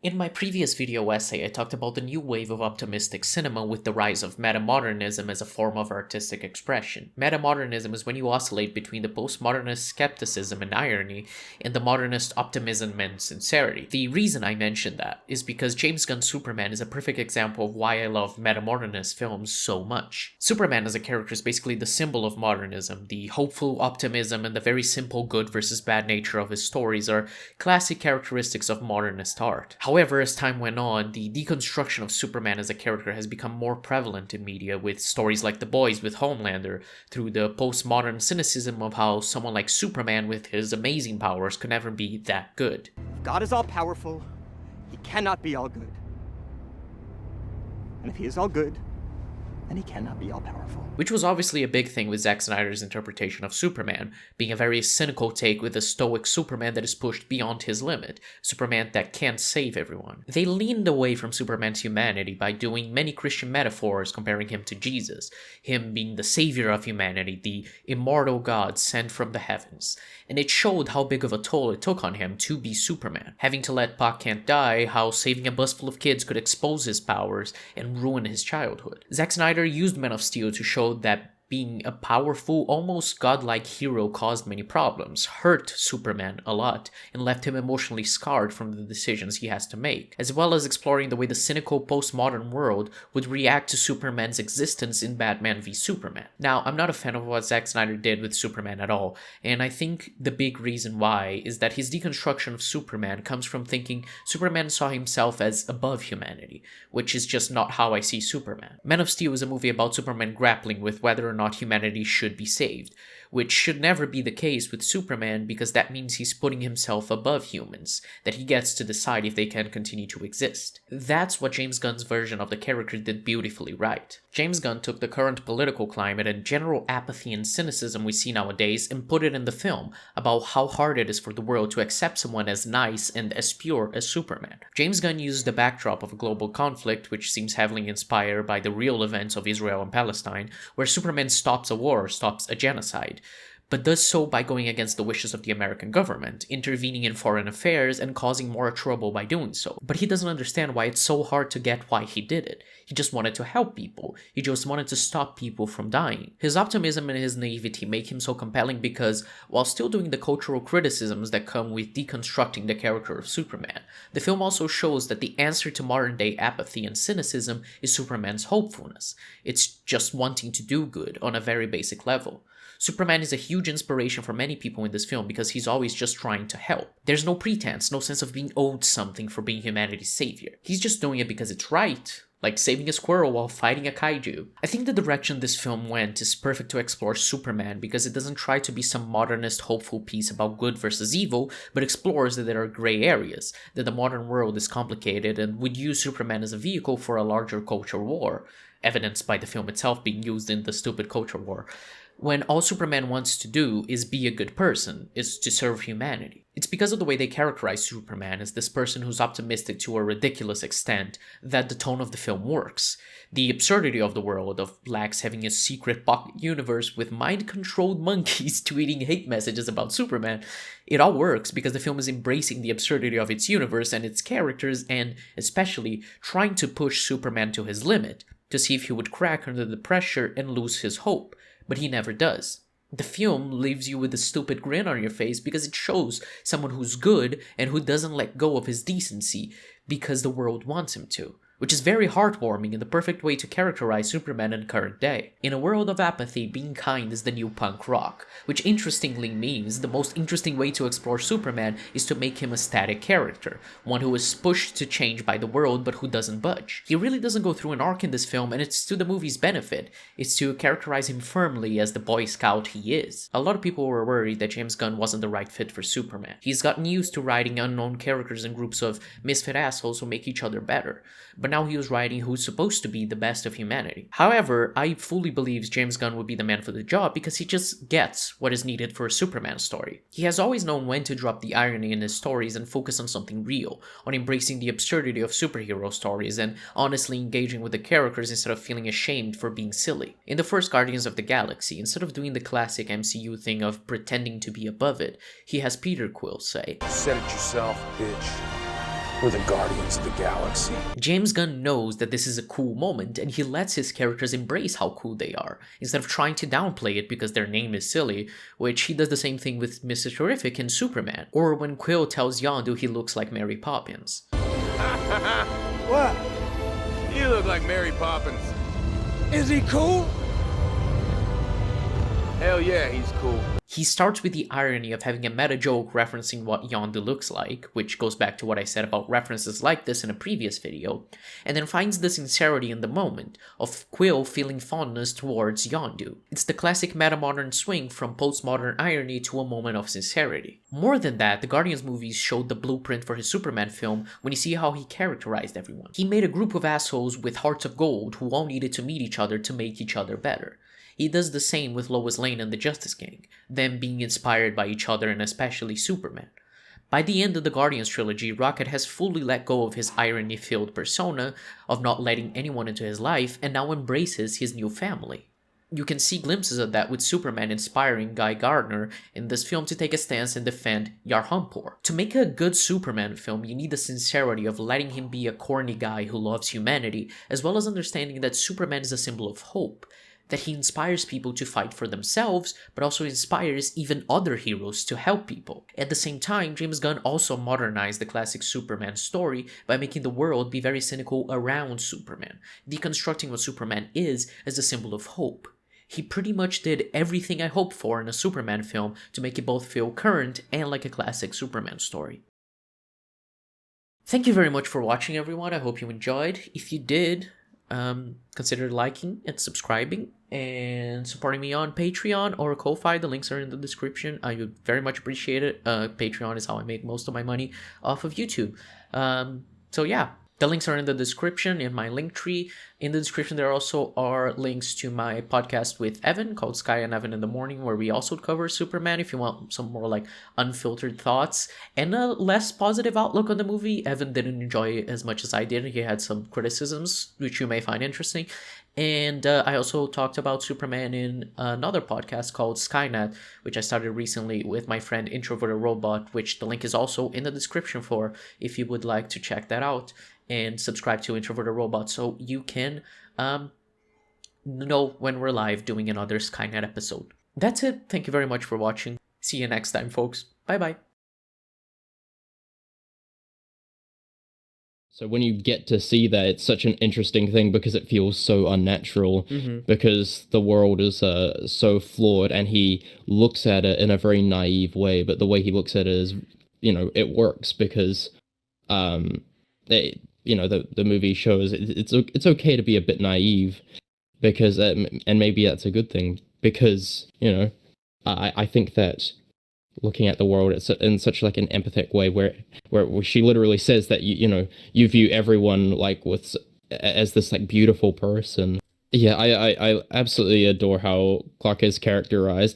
In my previous video essay, I talked about the new wave of optimistic cinema with the rise of metamodernism as a form of artistic expression. Metamodernism is when you oscillate between the postmodernist skepticism and irony and the modernist optimism and sincerity. The reason I mention that is because James Gunn's Superman is a perfect example of why I love metamodernist films so much. Superman as a character is basically the symbol of modernism. The hopeful optimism and the very simple good versus bad nature of his stories are classic characteristics of modernist art. However, as time went on, the deconstruction of Superman as a character has become more prevalent in media, with stories like The Boys with Homelander, through the postmodern cynicism of how someone like Superman with his amazing powers could never be that good. God is all-powerful. He cannot be all good. And if he is all good, then he cannot be all-powerful. Which was obviously a big thing with Zack Snyder's interpretation of Superman, being a very cynical take with a stoic Superman that is pushed beyond his limit, Superman that can't save everyone. They leaned away from Superman's humanity by doing many Christian metaphors comparing him to Jesus, him being the savior of humanity, the immortal God sent from the heavens, and it showed how big of a toll it took on him to be Superman, having to let Pa Kent die, how saving a bus full of kids could expose his powers and ruin his childhood. Zack Snyder used Man of Steel to show that being a powerful, almost godlike hero caused many problems, hurt Superman a lot, and left him emotionally scarred from the decisions he has to make, as well as exploring the way the cynical postmodern world would react to Superman's existence in Batman v Superman. Now, I'm not a fan of what Zack Snyder did with Superman at all, and I think the big reason why is that his deconstruction of Superman comes from thinking Superman saw himself as above humanity, which is just not how I see Superman. Man of Steel is a movie about Superman grappling with whether or not humanity should be saved, which should never be the case with Superman because that means he's putting himself above humans, that he gets to decide if they can continue to exist. That's what James Gunn's version of the character did beautifully right. James Gunn took the current political climate and general apathy and cynicism we see nowadays and put it in the film about how hard it is for the world to accept someone as nice and as pure as Superman. James Gunn used the backdrop of a global conflict, which seems heavily inspired by the real events of Israel and Palestine, where Superman stops a war, stops a genocide, but does so by going against the wishes of the American government, intervening in foreign affairs and causing more trouble by doing so. But he doesn't understand why it's so hard to get why he did it. He just wanted to help people. He just wanted to stop people from dying. His optimism and his naivety make him so compelling because, while still doing the cultural criticisms that come with deconstructing the character of Superman, the film also shows that the answer to modern-day apathy and cynicism is Superman's hopefulness. It's just wanting to do good on a very basic level. Superman is a huge inspiration for many people in this film because he's always just trying to help. There's no pretense, no sense of being owed something for being humanity's savior. He's just doing it because it's right, like saving a squirrel while fighting a kaiju. I think the direction this film went is perfect to explore Superman because it doesn't try to be some modernist hopeful piece about good versus evil, but explores that there are gray areas, that the modern world is complicated, and would use Superman as a vehicle for a larger culture war, evidenced by the film itself being used in the stupid culture war, when all Superman wants to do is be a good person, is to serve humanity. It's because of the way they characterize Superman as this person who's optimistic to a ridiculous extent that the tone of the film works. The absurdity of the world, of blacks having a secret pocket universe with mind-controlled monkeys tweeting hate messages about Superman, it all works because the film is embracing the absurdity of its universe and its characters, and especially trying to push Superman to his limit, to see if he would crack under the pressure and lose his hope. But he never does. The film leaves you with a stupid grin on your face because it shows someone who's good and who doesn't let go of his decency because the world wants him to, which is very heartwarming and the perfect way to characterize Superman in current day. In a world of apathy, being kind is the new punk rock, which interestingly means the most interesting way to explore Superman is to make him a static character, one who is pushed to change by the world but who doesn't budge. He really doesn't go through an arc in this film, and it's to the movie's benefit. It's to characterize him firmly as the Boy Scout he is. A lot of people were worried that James Gunn wasn't the right fit for Superman. He's gotten used to writing unknown characters in groups of misfit assholes who make each other better, but now he was writing who's supposed to be the best of humanity. However, I fully believe James Gunn would be the man for the job because he just gets what is needed for a Superman story. He has always known when to drop the irony in his stories and focus on something real, on embracing the absurdity of superhero stories and honestly engaging with the characters instead of feeling ashamed for being silly. In the first Guardians of the Galaxy, instead of doing the classic MCU thing of pretending to be above it, he has Peter Quill say, "Said it yourself, bitch." We're the Guardians of the Galaxy. James Gunn knows that this is a cool moment, and he lets his characters embrace how cool they are, instead of trying to downplay it because their name is silly, which he does the same thing with Mr. Terrific in Superman, or when Quill tells Yondu he looks like Mary Poppins. What? You look like Mary Poppins. Is he cool? Hell yeah, he's cool. He starts with the irony of having a meta joke referencing what Yondu looks like, which goes back to what I said about references like this in a previous video, and then finds the sincerity in the moment of Quill feeling fondness towards Yondu. It's the classic metamodern swing from postmodern irony to a moment of sincerity. More than that, the Guardians movies showed the blueprint for his Superman film when you see how he characterized everyone. He made a group of assholes with hearts of gold who all needed to meet each other to make each other better. He does the same with Lois Lane and the Justice Gang, them being inspired by each other and especially Superman. By the end of the Guardians trilogy, Rocket has fully let go of his irony-filled persona of not letting anyone into his life and now embraces his new family. You can see glimpses of that with Superman inspiring Guy Gardner in this film to take a stance and defend Yarhampur. To make a good Superman film, you need the sincerity of letting him be a corny guy who loves humanity, as well as understanding that Superman is a symbol of hope, that he inspires people to fight for themselves, but also inspires even other heroes to help people. At the same time, James Gunn also modernized the classic Superman story by making the world be very cynical around Superman, deconstructing what Superman is as a symbol of hope. He pretty much did everything I hoped for in a Superman film to make it both feel current and like a classic Superman story. Thank you very much for watching, everyone. I hope you enjoyed. If you did, consider liking and subscribing and supporting me on Patreon or Ko-Fi. The links are in the description. I would very much appreciate it. Patreon is how I make most of my money off of YouTube. So yeah, the links are in the description, in my link tree. In the description, there also are links to my podcast with Evan called Sky and Evan in the Morning, where we also cover Superman if you want some more like unfiltered thoughts and a less positive outlook on the movie. Evan didn't enjoy it as much as I did. He had some criticisms, which you may find interesting. And I also talked about Superman in another podcast called Skynet, which I started recently with my friend Introverted Robot, which the link is also in the description for if you would like to check that out and subscribe to Introverted Robot so you can know when we're live doing another Skynet episode. That's it. Thank you very much for watching. See you next time, folks. Bye-bye. So when you get to see that, it's such an interesting thing because it feels so unnatural, because the world is so flawed, and he looks at it in a very naive way, but the way he looks at it is, it works because, the movie shows it's okay to be a bit naive, because, and maybe that's a good thing, because, I think that looking at the world in such like an empathic way, where she literally says that you view everyone like as this like beautiful person. Yeah, I absolutely adore how Clark is characterized.